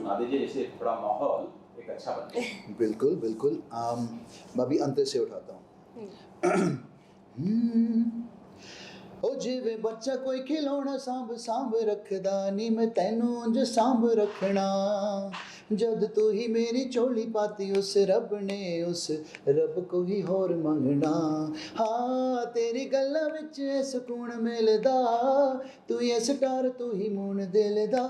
सुना दीजिए, जिससे थोड़ा माहौल एक अच्छा बन जाए। बिल्कुल बिल्कुल। मैं भी अंत से उठाता हूँ। ओ जिवे बच्चा कोई खिलौना सांभ सांभ रखदा नी मैं तैनू उंज सांभ रखना। जद तू ही मेरी झोली पाती उस रब ने उस रब को ही होर मंगना। हाँ तेरी गल्लां विच सुकून मिलदा तू ही स्टार तू ही मून दिल दा।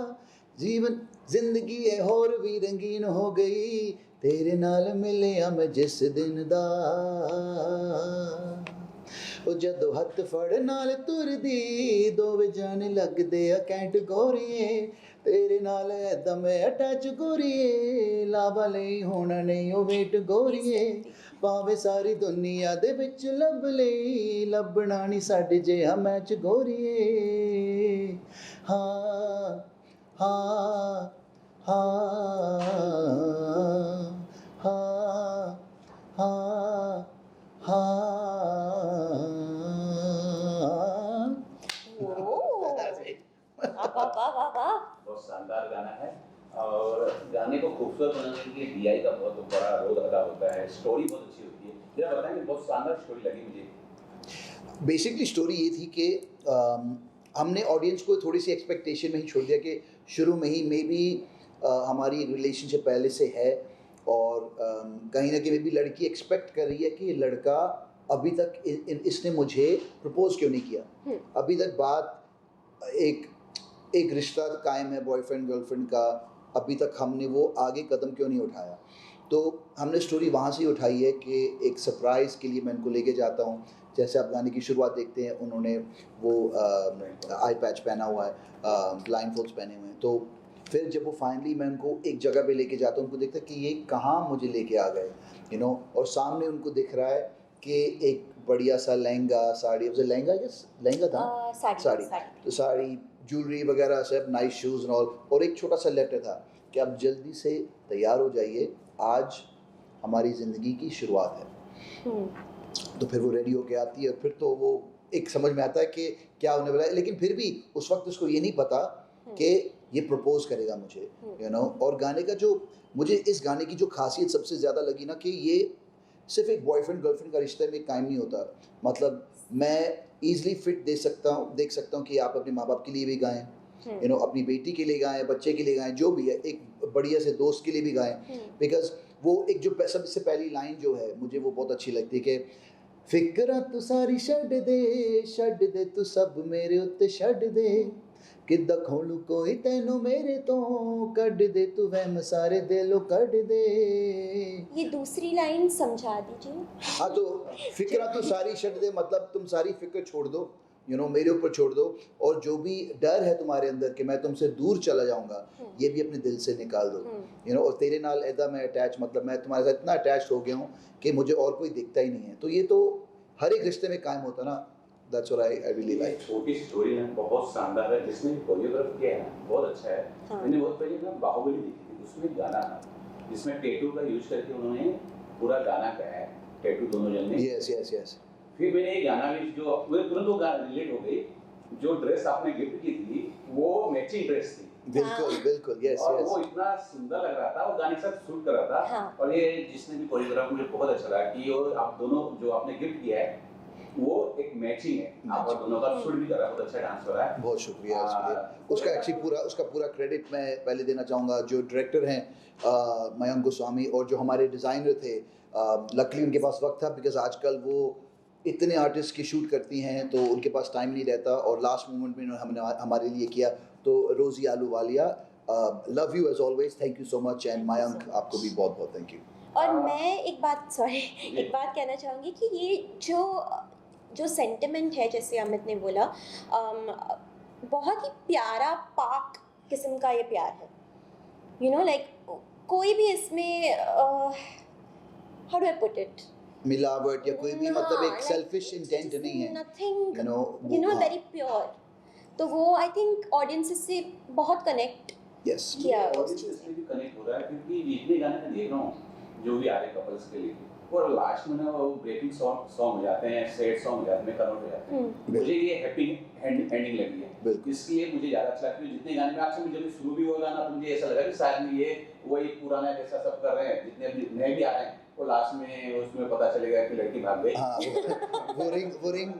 जीवन जिंदगी है होर भी रंगीन हो गई तेरे नाल मिलिया मैं जिस दिन दा। ओ जदों हत्थ फड़ नाल तुरदी दोवे जाने लगदे आ कैंट गोरीए तेरे नाल ऐदां मैं अटैच गोरीए लावा लई होना नहीं ओ वेट गोरीए भावें सारी दुनिया दे विच लभ लई लभना नहीं साडे जिहा मैच गोरीए। हाँ हाँ हाँ हाँ हाँ हाँ। बहुत शानदार गाना है और गाने को खूबसूरत बनाने के लिए डीआई का बहुत बड़ा रोल अदा होता है। स्टोरी बहुत अच्छी होती है, जरा बताएंगे, बहुत शानदार स्टोरी लगी मुझे। बेसिकली स्टोरी ये थी कि हमने ऑडियंस को थोड़ी सी एक्सपेक्टेशन में ही छोड़ दिया कि शुरू में ही मे बी हमारी एक रिलेशनशिप पहले से है और कहीं ना कहीं मे बी लड़की एक्सपेक्ट कर रही है कि लड़का अभी तक इसने मुझे प्रपोज क्यों नहीं किया। अभी तक बात एक रिश्ता कायम है बॉयफ्रेंड गर्लफ्रेंड का, अभी तक हमने वो आगे कदम क्यों नहीं उठाया। तो हमने स्टोरी वहाँ से ही उठाई है कि एक सरप्राइज़ के लिए मैं उनको लेके जाता हूँ। जैसे आप गाने की शुरुआत देखते हैं उन्होंने वो आई पैच पहना हुआ है, ब्लाइंड फोल्ड्स पहने हुए हैं। तो फिर जब वो फाइनली मैं उनको एक जगह पे लेके जाता हूँ उनको देखता है कि ये कहाँ मुझे लेके आ गए यू नो। और सामने उनको दिख रहा है कि एक बढ़िया सा लहंगा साड़ी, लहंगा लहंगा था साड़ी तो साड़ी ज्वेलरी वगैरह सब नाइस शूज़ एंड ऑल, और एक छोटा सा लेटर था कि आप जल्दी से तैयार हो जाइए आज हमारी ज़िंदगी की शुरुआत है। तो फिर वो रेडी होके आती है और फिर तो वो एक समझ में आता है कि क्या होने वाला है, लेकिन फिर भी उस वक्त उसको ये नहीं पता कि ये प्रपोज करेगा मुझे यू नो। और गाने का जो मुझे इस गाने की जो खासियत सबसे ज़्यादा लगी ना कि ये सिर्फ एक बॉयफ्रेंड गर्लफ्रेंड का रिश्ते में कायम नहीं होता। मतलब मैं ईज़िली फिट देख सकता हूँ कि आप अपने माँ बाप के लिए भी गाएं यू नो, अपनी बेटी के लिए गाएं, बच्चे के लिए गाएं, जो भी है, एक बढ़िया से दोस्त के लिए भी गाएं। बिकॉज वो एक जो सबसे पहली लाइन जो है मुझे वो बहुत अच्छी लगती है कि फिक्रा तू सारी छड्ड दे तू सब मेरे उत्ते छड्ड दे किद्दां खोलू कोई तैनू मेरे तो कड्ड दे तू वहम सारे दिलों कड्ड दे। ये दूसरी लाइन समझा दीजिए। हाँ तो फिक्रा तू सारी छड्ड दे मतलब तुम सारी फिक्र छोड़ दो यू नो, मेरे ऊपर छोड़ दो, और जो भी डर है तुम्हारे अंदर कि मैं तुमसे दूर चला जाऊंगा ये भी अपने दिल से निकाल दो यू नो। और तेरे नाल ऐदा मैं अटैच मतलब मैं तुम्हारे साथ इतना अटैच हो गया हूँ कि मुझे और कोई दिखता ही नहीं है। तो ये तो हर एक रिश्ते में कायम होता ना। That's what I really like. छोटी स्टोरी है, बहुत शानदार है, जिसमें कोरियोग्राफ किया है बहुत अच्छा है। मैंने बहुत पहले ना बाहुबली देखी थी, उसमें गाना था जिसमें टैटू का यूज करके उन्होंने पूरा गाना गाया है, टैटू दोनों जन ने। Yes. फिर मैंने ये गाना भी जो तुरंत वो गाना रिलेट हो गई, जो ड्रेस आपने गिफ्ट की थी वो मैचिंग ड्रेस थी। बिल्कुल yes. और वो इतना सुंदर लग रहा था, वो गाने के साथ शूट कर रहा था। और ये जिसने भी कोरियोग्राफ मुझे बहुत अच्छा लगा कि ये आप दोनों जो आपने गिफ्ट किया है वो एक मैचिंग है, आप दोनों का शूट भी कर रहा है, बहुत अच्छा डांस हो रहा है। बहुत शुक्रिया इसके लिए। उसका एक्चुअली उसका पूरा क्रेडिट मैं पहले देना चाहूँगा जो डायरेक्टर हैं मयंक गोस्वामी, और जो हमारे डिज़ाइनर थे। लकीली उनके पास वक्त था बिकॉज आजकल वो इतने आर्टिस्ट की शूट करती हैं तो उनके पास टाइम नहीं रहता, और लास्ट मोमेंट में हमने हमारे लिए किया। तो Rozy Ahluwalia, love you as always, thank you so much, and Mayank आपको भी बहुत बहुत थैंक यू। और मैं एक बात कहना चाहूँगी कि ये जो सेंटिमेंट है, जैसे अमित ने बोला, बहुत ही प्यारा पाक किस्म का ये प्यार है यू नो। लाइक कोई भी इसमें how do I put it, मिलावट या कोई भी मतलब एक सेल्फिश इंटेंट नहीं है, nothing you know very pure. तो वो आई थिंक ऑडियंसेस से बहुत कनेक्ट किया, ऑडियंसेस से भी कनेक्ट हो रहा है क्योंकि इतने गाने में देख रहा हूँ जो भी आ रहे कपल्स के लिए और लास्ट में ना वो ब्रेकिंग सॉन्ग हो जाते हैं, सैड सॉन्ग हो जाते हैं, कन्वर्ट हो जाते हैं। मुझे ये हैप्पी एंडिंग लगी है, इसलिए मुझे ज़्यादा अच्छा लगता है। जितने गाने में आपसे जब शुरू भी हुआ गाना तो मुझे ऐसा लगा कि शायद ये वही पुराना जैसा सब कर रहे हैं, जितने नए भी आ रहे हैं वो लास्ट में उसमें पता चलेगा कि लड़की भाग गई। हाँ, वो रिंग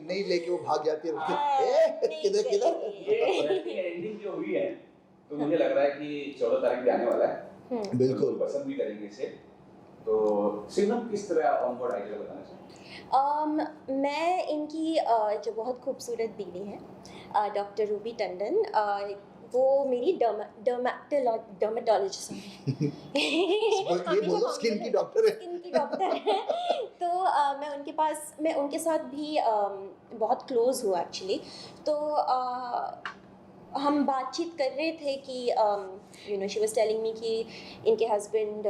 नहीं लेके वो भाग जाती है, किधर ये एंडिंग जो हुई है तो मुझे लग रहा है कि 14 तारीख भी आने वाला है, बिल्कुल पसंद भी करेंगे इसे। तो सिमरन किस तरह ऑन बोर्ड आइडिया बताना चाहिए? मैं इनकी जो बहुत खूबसूरत बीवी है डॉक्टर रूबी टंडन, वो मेरी डर्मेटोलॉजिस्ट हैं। ये बोलो स्किन की डॉक्टर है। स्किन की डॉक्टर है। तो मैं उनके साथ भी बहुत क्लोज हूँ एक्चुअली। तो हम बातचीत कर रहे थे कि you know she was telling me कि इनके हस्बैंड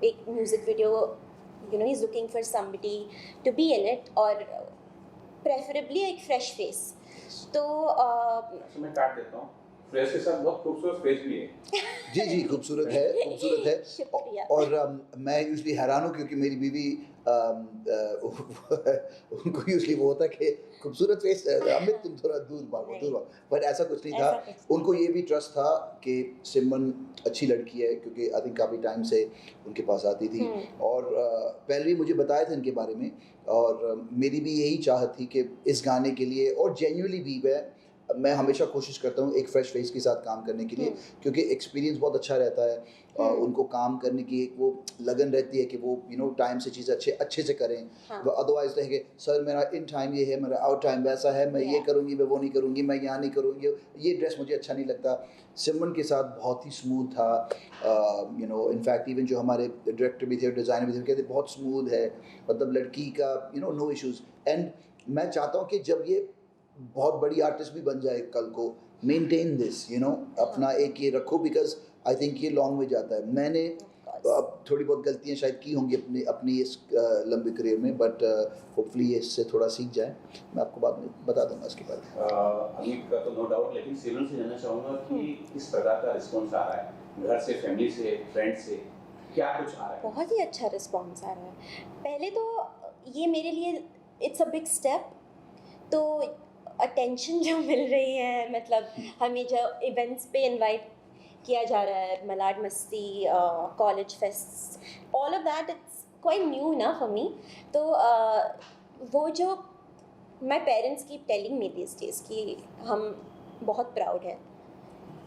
एक music video, you know he is looking for somebody to be in it, और प्रेफरेबली एक फ्रेश फेस। तो मैं काट देता हूँ, फ्रेश के साथ बहुत खूबसूरत फेस भी है। जी खूबसूरत है शुक्रिया। और मैं यूजली हैरान हूँ क्योंकि मेरी बीवी उनको यूजली वो होता है कि खूबसूरत फेस, अमित तुम थोड़ा दूर भागो, पर ऐसा कुछ नहीं था। उनको ये भी ट्रस्ट था कि सिमरन अच्छी लड़की है, क्योंकि आई थिंक काफ़ी टाइम से उनके पास आती थी और पहले भी मुझे बताया था इनके बारे में, और मेरी भी यही चाहत थी कि इस गाने के लिए, और जेन्युइनली भी मैं हमेशा कोशिश करता हूँ एक फ्रेश फेस के साथ काम करने के लिए, क्योंकि एक्सपीरियंस बहुत अच्छा रहता है। उनको काम करने की एक वो लगन रहती है कि वो टाइम से चीज़ें अच्छे से करें। अदरवाइज रहेंगे सर मेरा इन टाइम ये है, मेरा आउट टाइम वैसा है, मैं ये करूँगी, मैं वो नहीं करूँगी, मैं यहाँ नहीं करूँगी, ये ड्रेस मुझे अच्छा नहीं लगता। सिमरन के साथ बहुत ही स्मूथ था। इनफैक्ट इवन जो हमारे डायरेक्टर भी थे, डिज़ाइनर भी थे, कहते बहुत स्मूथ है, मतलब लड़की का नो इश्यूज़। एंड मैं चाहता हूँ कि जब ये बहुत बड़ी आर्टिस्ट भी बन जाए कल को, मेंटेन दिस अपना एक ये रखो, बिकॉज आई थिंक ये लॉन्ग में जाता है। मैंने थोड़ी बहुत गलतियां शायद की होंगी अपनी इस लंबे करियर में, बट होपफुली ये इससे थोड़ा सीख जाए। मैं आपको बाद में बता दूंगा इसके बारे में। अमित का तो नो डाउट, लेकिन सिमरन से जानना चाहूँगा कि किस प्रकार का रिस्पॉन्स आ रहा है घर से, फैमिली से, फ्रेंड से, क्या कुछ आ रहा है? बहुत ही अच्छा रिस्पॉन्स आ रहा है। पहले तो ये मेरे लिए इट्स अ बिग स्टेप। तो अटेंशन जो मिल रही है, मतलब हमें जो इवेंट्स पे इनवाइट किया जा रहा है, मलाड मस्ती, college fest, all of that it's quite new ना फॉर मी। तो वो जो my parents keep telling me this days कि हम बहुत प्राउड है,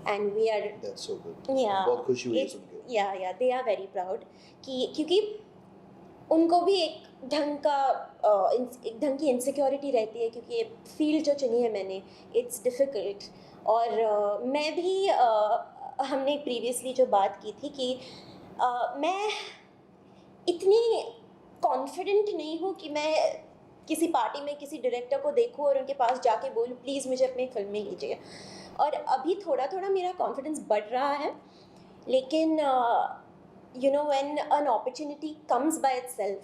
and we are, that's so good. बहुत खुशी हुई सुन के। या दे आर वेरी प्राउड कि क्योंकि उनको भी एक ढंग की इनसिक्योरिटी रहती है, क्योंकि फील्ड जो चुनी है मैंने, इट्स डिफ़िकल्ट। और मैं भी हमने प्रीवियसली जो बात की थी कि मैं इतनी कॉन्फिडेंट नहीं हूँ कि मैं किसी पार्टी में किसी डायरेक्टर को देखूँ और उनके पास जाके बोलूँ प्लीज़ मुझे अपनी फिल्म में लीजिए। और अभी थोड़ा थोड़ा मेरा कॉन्फिडेंस बढ़ रहा है, लेकिन when an opportunity comes by itself,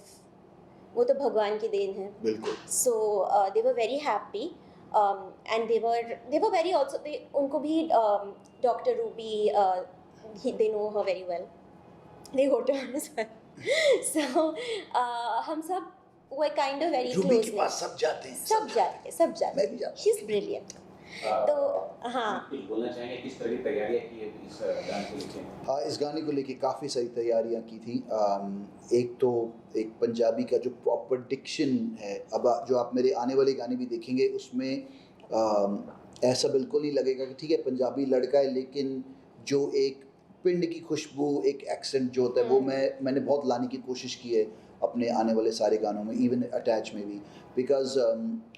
वो तो भगवान की देन है। बिल्कुल। So they were very happy and they were very also, उनको भी doctor Ruby, they know her very well, they go to her as well. So हम सब वो काइंड ऑफ वेरी रूबी के पास सब जाते हैं, सब जाते मैं भी जाता हूँ। She is brilliant. तो हाँ, कुछ बोलना चाहेंगे किस तरह की तैयारियां की है इस गाने को लेके? हाँ, इस गाने को लेके काफ़ी सारी तैयारियां की थी। एक तो एक पंजाबी का जो प्रॉपर डिक्शन है, अब जो आप मेरे आने वाले गाने भी देखेंगे उसमें ऐसा बिल्कुल नहीं लगेगा कि ठीक है पंजाबी लड़का है, लेकिन जो एक पिंड की खुशबू, एक एक्सेंट जो होता है, वो मैंने बहुत लाने की कोशिश की है अपने आने वाले सारे गानों में, इवन अटैच में भी, बिकॉज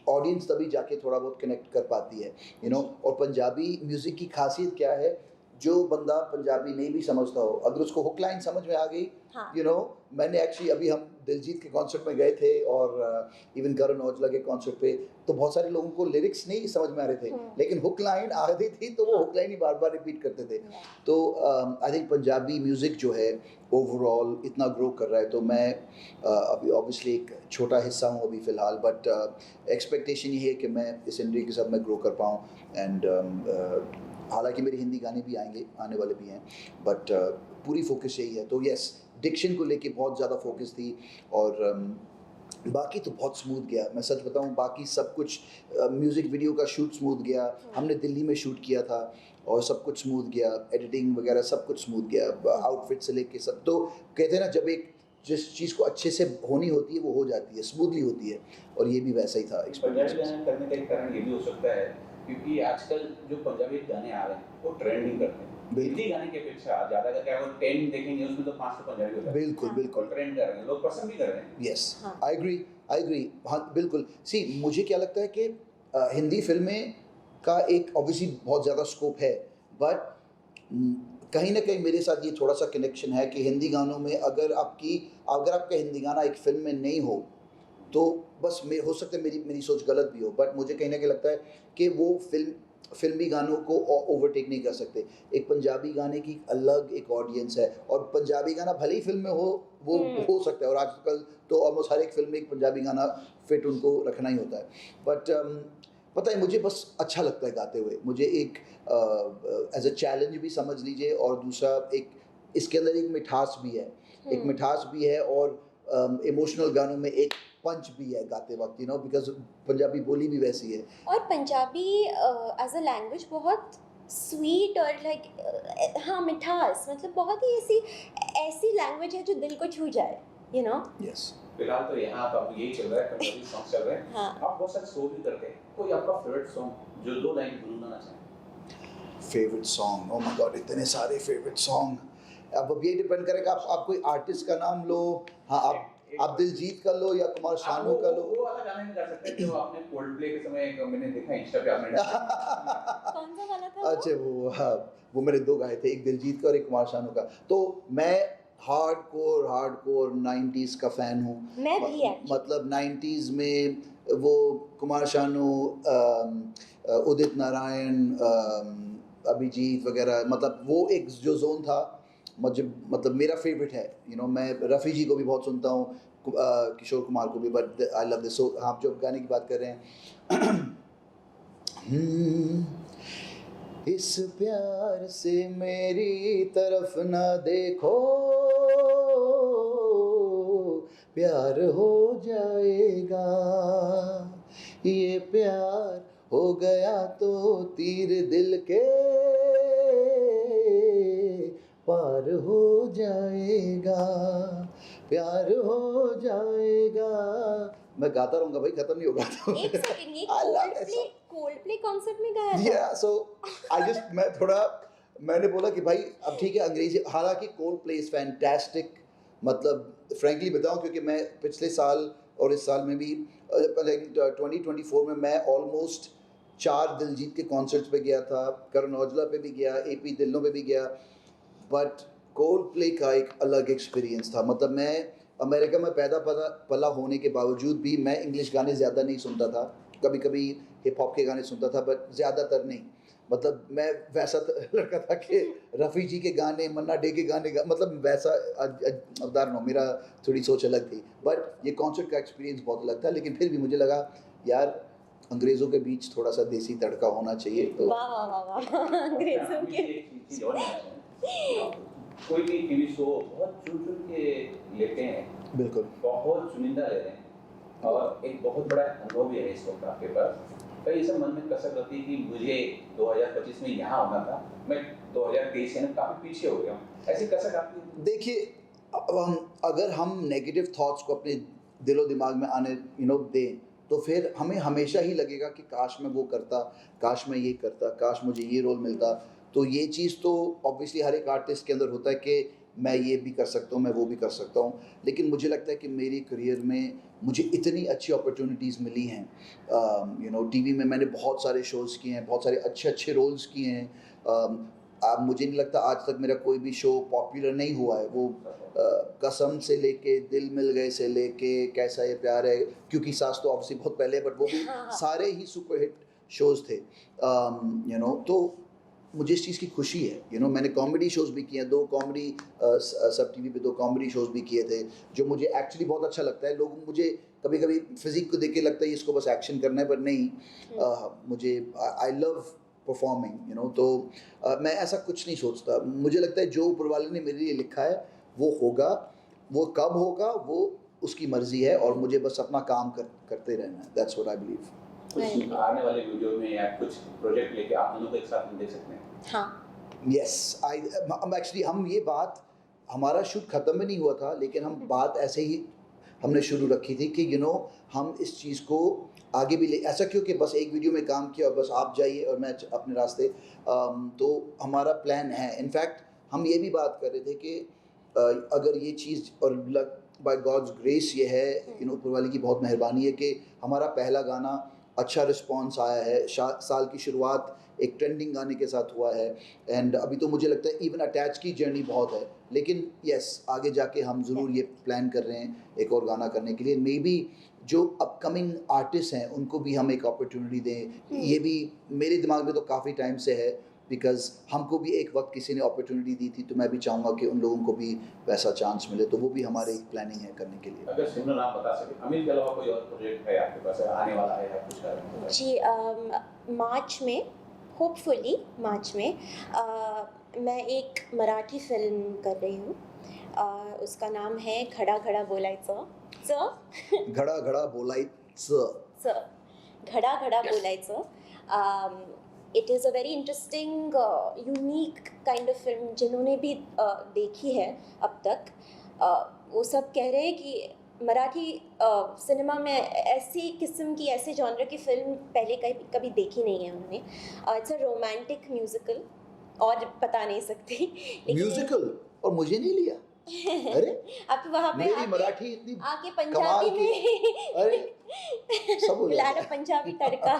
ऑडियंस तभी जाके थोड़ा बहुत कनेक्ट कर पाती है और पंजाबी म्यूज़िक की खासियत क्या है, जो बंदा पंजाबी नहीं भी समझता हो, अगर उसको हुक लाइन समझ में आ गई, मैंने एक्चुअली अभी हम दिलजीत के कॉन्सर्ट में गए थे और इवन करण औजला के कॉन्सर्ट पे, तो बहुत सारे लोगों को लिरिक्स नहीं समझ में आ रहे थे, लेकिन हुक लाइन आ रही थी तो वो हुक लाइन ही बार बार रिपीट करते थे। तो आई थिंक पंजाबी म्यूज़िक जो है ओवरऑल इतना ग्रो कर रहा है, तो मैं अभी ऑब्वियसली एक छोटा हिस्सा हूँ अभी फ़िलहाल, बट एक्सपेक्टेशन ये है कि मैं इस इंडस्ट्री के साथ मैं ग्रो कर पाऊँ, एंड हालांकि मेरे हिंदी गाने भी आएंगे, आने वाले भी हैं, बट पूरी फोकस यही है। तो यस, डिक्शन को लेके बहुत ज़्यादा फोकस थी, और बाकी तो बहुत स्मूथ गया। मैं सच बताऊं, बाकी सब कुछ, म्यूज़िक वीडियो का शूट स्मूथ गया, हमने दिल्ली में शूट किया था और सब कुछ स्मूथ गया, एडिटिंग वगैरह सब कुछ स्मूथ गया, आउटफिट से लेके सब। तो कहते हैं ना, जब एक जिस चीज़ को अच्छे से होनी होती है वो हो जाती है, स्मूथली होती है, और ये भी वैसा ही था पंजाबी एक्सपीरियंस। गाने करने का एक कारण ये भी हो सकता है क्योंकि आजकल जो पंजाबी गाने आ रहे हैं वो ट्रेंडिंग करते हैं। हिंदी गाने की अपेक्षा ज़्यादा करके अगर 10 देखेंगे उसमें तो 5 तो पंजाबी होता है। बिल्कुल बिल्कुल, ट्रेंड कर रहे हैं, लोग पसंद भी कर रहे हैं। यस, आई एग्री, हाँ बिल्कुल। सी, मुझे क्या लगता है कि हिंदी फिल्में का एक ऑब्वियसली बहुत ज़्यादा स्कोप है, बट कहीं ना कहीं मेरे साथ ये थोड़ा सा कनेक्शन है कि हिंदी गानों में अगर आपका हिंदी गाना एक फिल्म में नहीं हो तो बस हो सकता है मेरी सोच गलत भी हो, बट मुझे कहीं ना कहीं लगता है कि वो फिल्मी गानों को ओवरटेक नहीं कर सकते। एक पंजाबी गाने की अलग एक ऑडियंस है, और पंजाबी गाना भले ही फिल्म में हो, वो हो सकता है, और आजकल तो ऑलमोस्ट हर एक फिल्म में एक पंजाबी गाना फिट उनको रखना ही होता है। बट पता है, मुझे बस अच्छा लगता है गाते हुए, मुझे एक एज अ चैलेंज भी समझ लीजिए, और दूसरा एक इसके अंदर एक मिठास भी है, एक मिठास भी है, और इमोशनल गानों में एक पंच भी है गाते वक्त, यू नो, बिकॉज पंजाबी बोली भी वैसी है। और पंजाबी एज अ लैंग्वेज बहुत स्वीट और लाइक हाँ मिठास, मतलब बहुत ही ऐसी लैंग्वेज है जो दिल को छू जाए, यू नो। यस। फिलहाल तो यहाँ आप यही चल रहा है, पंजाबी सॉन्ग चल रहे हैं। हाँ। आप बहुत सारे शो भी करते हैं, कोई आपका फेवरेट सॉन्ग जो 2 लाइन गुनगुनाना चाहें? Favourite song, oh my God, इतने सारे फेवरेट सॉन्ग। अब ये डिपेंड करेगा, आप कोई आर्टिस्ट का नाम लो। हाँ, आप दिलजीत का लो या कुमार शानू का लो। वो वाला गाना नहीं गा सकते जो आपने कोल्डप्ले के समय एक मैंने देखा इंस्टा पे आपने कौन सा गाना था? अच्छा, वो हाँ, वो मैंने 2 गाए थे, एक दिलजीत का और एक कुमार शानू का। तो मैं हार्डकोर 90s का फ़ैन हूँ। मैं भी मतलब 90s में वो कुमार शानू, उदित नारायण, अभिजीत वगैरह, मतलब वो एक जो जोन था, मुझे मतलब मेरा फेवरेट है, यू नो। मैं रफ़ी जी को भी बहुत सुनता हूँ, किशोर कुमार को भी, बट आई लव दिस। सो आप जो गाने की बात कर रहे हैं इस प्यार से मेरी तरफ ना देखो, प्यार हो जाएगा, ये प्यार हो गया तो तीर दिल के पार हो जाएगा, प्यार हो जाएगा। मैं गाता रहूंगा भाई, खत्म नहीं होगा। तो एक सेकंड, ये कोल्डप्ले कॉन्सर्ट में गाया था? Yeah, so I just मैंने बोला कि भाई अब ठीक है अंग्रेजी, हालांकि कोल्डप्ले इज फैंटास्टिक, मतलब फ्रैंकली बताऊं, क्योंकि मैं पिछले साल और इस साल में भी 2024 में मैं ऑलमोस्ट 4 दिलजीत के कॉन्सर्ट्स पे गया था, करण औजला पे भी गया, AP दिल्लों पे भी गया, बट कोल्डप्ले का एक अलग एक्सपीरियंस था। मतलब मैं अमेरिका में पैदा पला होने के बावजूद भी मैं इंग्लिश गाने ज़्यादा नहीं सुनता था, कभी कभी हिप हॉप के गाने सुनता था, बट ज़्यादातर नहीं। मतलब मैं वैसा लड़का था कि रफ़ी जी के गाने, मन्ना डे के गाने मतलब वैसा अवतार नो, मेरा थोड़ी सोच अलग थी। बट ये कॉन्सर्ट का एक्सपीरियंस बहुत अलग था, लेकिन फिर भी मुझे लगा यार अंग्रेज़ों के बीच थोड़ा सा देसी तड़का होना चाहिए। तो वाह वाह वाह वाह, अंग्रेजों के एक चीज़ और कोई भी टीवी शो बहुत चुन के लेते हैं, बिल्कुल बहुत चुनिंदा ले रहे हैं, और एक बहुत बड़ा अनुभव भी है इस वक्त आपके पास। कई ऐसा मन में कसक रहती है कि मुझे 2025 में यहाँ होना था, मैं 2023 से काफ़ी पीछे हो गया हूँ, ऐसी कसक आपकी? देखिए, अगर हम नेगेटिव थॉट्स को अपने दिलो दिमाग में आने दें, तो फिर हमें हमेशा ही लगेगा कि काश मैं वो करता, काश मैं ये करता, काश मुझे ये रोल मिलता। तो ये चीज़ तो ऑब्वियसली हर एक आर्टिस्ट के अंदर होता है कि मैं ये भी कर सकता हूँ, मैं वो भी कर सकता हूँ। लेकिन मुझे लगता है कि मेरी करियर में मुझे इतनी अच्छी अपॉर्चुनिटीज़ मिली हैं। टीवी में मैंने बहुत सारे शोज़ किए हैं, बहुत सारे अच्छे रोल्स किए हैं। अब मुझे नहीं लगता आज तक मेरा कोई भी शो पॉपुलर नहीं हुआ है। वो कसम से लेके, दिल मिल गए से लेके, कैसा ये प्यार है, क्योंकि सास तो ऑब्वियसली बहुत पहले, बट वो भी सारे ही सुपर हिट शोज़ थे। तो मुझे इस चीज़ की खुशी है। मैंने कॉमेडी शोज़ भी किए हैं, 2 कॉमेडी सब टीवी पे 2 कॉमेडी शोज़ भी किए थे, जो मुझे एक्चुअली बहुत अच्छा लगता है। लोग मुझे कभी कभी फिजिक को देख के लगता है इसको बस एक्शन करना है, पर नहीं, मुझे I love performing you know. तो मैं ऐसा कुछ नहीं सोचता, मुझे लगता है जो ऊपर वाले ने मेरे लिए लिखा है वो होगा, वो कब होगा वो उसकी मर्जी है, और मुझे बस अपना काम करते रहना है। That's what I believe. कुछ आने वाले वीडियो में या कुछ प्रोजेक्ट लेके आप दोनों को एक साथ देख सकते हैं। हाँ यस आई एक्चुअली हम ये बात, हमारा शूट ख़त्म भी नहीं हुआ था लेकिन हम बात ऐसे ही हमने शुरू रखी थी कि यू नो हम इस चीज़ को आगे भी ले, ऐसा क्यों कि बस एक वीडियो में काम किया और बस आप जाइए और मैं अपने रास्ते। तो हमारा प्लान है, इनफैक्ट हम ये भी बात कर रहे थे कि अगर ये चीज़ और बाय गॉड्स ग्रेस ये है यू नो, ऊपर वाले की बहुत मेहरबानी है कि हमारा पहला गाना अच्छा रिस्पॉन्स आया है, साल की शुरुआत एक ट्रेंडिंग गाने के साथ हुआ है, एंड अभी तो मुझे लगता है इवन अटैच की जर्नी बहुत है, लेकिन यस आगे जाके हम ज़रूर ये प्लान कर रहे हैं एक और गाना करने के लिए। मे बी जो अपकमिंग आर्टिस्ट हैं उनको भी हम एक अपॉर्चुनिटी दें, ये भी मेरे दिमाग में तो काफ़ी टाइम से है, बिकॉज हमको भी एक वक्त किसी ने अपॉर्चुनिटी दी थी, तो मैं भी चाहूँगा कि उन लोगों को भी वैसा चांस मिले, तो वो भी हमारे एक प्लानिंग है करने के लिए। अगर सिमरन आप बता सकें, अमित के अलावा कोई और प्रोजेक्ट है आपके पास आने वाला है या कुछ कर रहे हैं? जी मार्च में, होपफुली मार्च में मैं एक मराठी फिल्म कर रही हूँ। उसका नाम है घडा घडा बोलायचं च घड़ा घड़ा बोलायचं घडा घडा बोलायचं। It is a very interesting unique kind of film. जिन्होंने भी देखी है अब तक वो सब कह रहे हैं कि मराठी सिनेमा में ऐसी किस्म की, ऐसे जॉनर की फिल्म पहले कभी देखी नहीं है उन्होंने। इट्स अ रोमांटिक म्यूजिकल, और बता नहीं सकती म्यूजिकल, और मुझे नहीं लिया। अरे अब वहाँ पे मेरी मराठी इतनी आके कमाल पंजाबी की, में अरे सब हो मिला जाता है। पंजाबी तड़का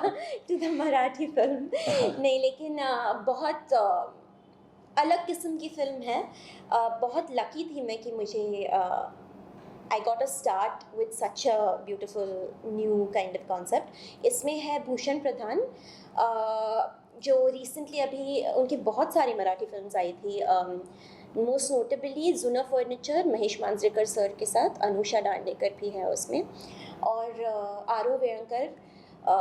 टू द मराठी फिल्म। नहीं लेकिन बहुत अलग किस्म की फिल्म है। बहुत लकी थी मैं कि मुझे I got a start with such a beautiful new kind of concept। इसमें है भूषण प्रधान, जो रिसेंटली अभी उनकी बहुत सारी मराठी फिल्म्स आई थी। मोस्ट नोटेबली जुना फर्नीचर महेश मांजरेकर सर के साथ, अनुषा डांडेकर भी है उसमें, और आरो वेळंकर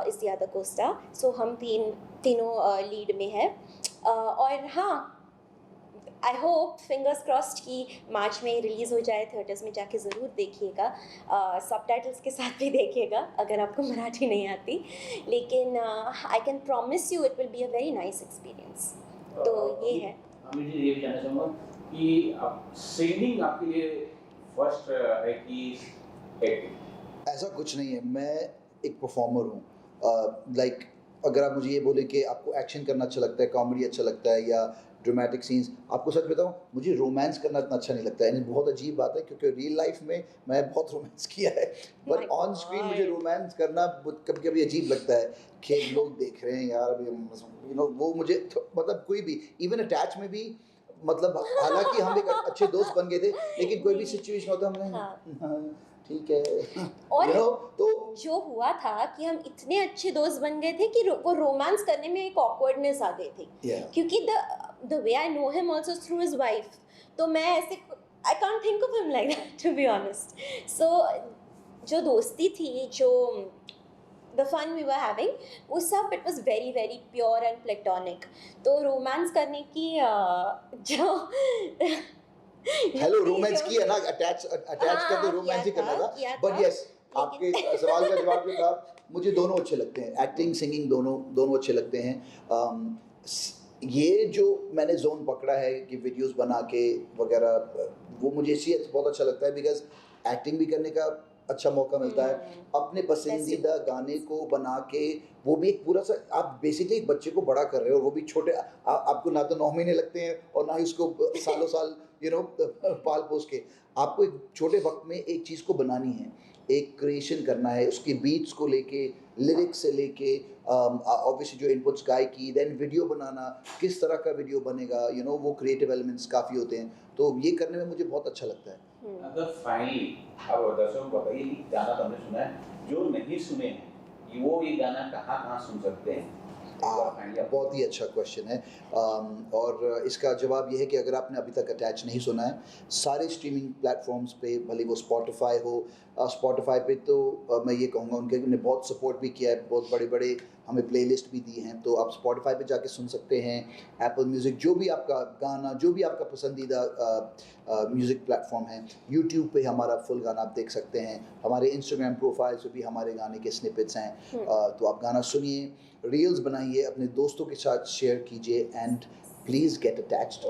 इज़ द अदर कोस्टा। सो हम तीनों लीड में है। और हाँ, आई होप फिंगर्स क्रॉस्ड कि मार्च में रिलीज़ हो जाए, थिएटर्स में जाके ज़रूर देखिएगा, सबटाइटल्स के साथ भी देखिएगा अगर आपको मराठी नहीं आती, लेकिन I can promise you it will be a very nice experience. तो ये है। अमित जी, ये भी जानना चाहूँगा कि आप सिंगिंग आपके लिए फर्स्ट है कि एक्टिंग? ऐसा कुछ नहीं है, मैं एक परफॉर्मर हूँ। लाइक अगर आप मुझे ये बोले कि आपको एक्शन करना अच्छा लगता है, कॉमेडी अच्छा लगता है या ड्रामेटिक सीन्स, आपको सच बताऊँ मुझे रोमांस करना इतना अच्छा नहीं लगता है। यानी बहुत अजीब बात है क्योंकि रियल लाइफ में मैं बहुत रोमांस किया है, बट ऑन स्क्रीन मुझे रोमांस करना कभी कभी अजीब लगता है कि लोग देख रहे हैं यार अभी यू नो, वो मुझे मतलब कोई भी इवन अटैच में भी, मतलब हालांकि हम एक अच्छे दोस्त बन गए थे, लेकिन कोई भी सिचुएशन होता हमने ठीक है और you know, तो जो हुआ था कि हम इतने अच्छे दोस्त बन गए थे कि वो रोमांस करने में एक ऑकवर्डनेस आ गई थी। क्योंकि the way I know him also through his wife, तो मैं ऐसे I can't think of him like that to be honest. So जो दोस्ती थी, जो the fun we were having, वो सब it was very very pure and platonic. तो रोमांस करने की जो हेलो रोमांस किया ना, अटैच का तो रोमांस ही करना था, बट यस आपके सवाल का जवाब ये था, मुझे दोनों अच्छे लगते हैं, एक्टिंग सिंगिंग दोनों अच्छे लगते हैं। ये जो मैंने जोन पकड़ा है कि वीडियोस बना के वगैरह, वो मुझे इसलिए बहुत अच्छा लगता है बिकॉज एक्टिंग भी करने का अच्छा मौका मिलता है, अपने पसंदीदा गाने को बना के, वो भी एक पूरा सा आप बेसिकली एक बच्चे को बड़ा कर रहे हो, और वो भी छोटे, आपको ना तो 9 महीने लगते हैं और ना ही उसको सालों साल यू नो पाल पोस के, आपको एक छोटे वक्त में एक चीज़ को बनानी है, एक क्रिएशन करना है, उसके बीट्स को लेके, लिरिक्स से लेके, ऑब्वियसली जो इनपुट्स गाय की, देन वीडियो बनाना, किस तरह का वीडियो बनेगा, यू नो वो क्रिएटिव एलिमेंट्स काफ़ी होते हैं, तो ये करने में मुझे बहुत अच्छा लगता है। अगर फाइनली अब दर्शकों को बताइए कि गाना तो हमने सुना है, जो नहीं सुने हैं वो ये गाना कहाँ सुन सकते हैं? बहुत ही अच्छा क्वेश्चन है, और इसका जवाब ये है कि अगर आपने अभी तक अटैच नहीं सुना है, सारे स्ट्रीमिंग प्लेटफॉर्म्स पे, भले वो स्पॉटिफाई हो, स्पॉटिफाई पे तो मैं ये कहूँगा उनने बहुत सपोर्ट भी किया है, बहुत बड़े बड़े हमें प्लेलिस्ट भी दी हैं, तो आप स्पॉटिफाई पे जाके सुन सकते हैं, एप्पल म्यूज़िक, जो भी आपका गाना, जो भी आपका पसंदीदा म्यूज़िक प्लेटफॉर्म है, यूट्यूब पे हमारा फुल गाना आप देख सकते हैं, हमारे इंस्टाग्राम प्रोफाइल पे भी हमारे गाने के स्निपेट्स हैं। तो आप गाना सुनिए, रील्स बनाइए, अपने दोस्तों के साथ शेयर कीजिए, एंड प्लीज़ गेट अटैच्ड।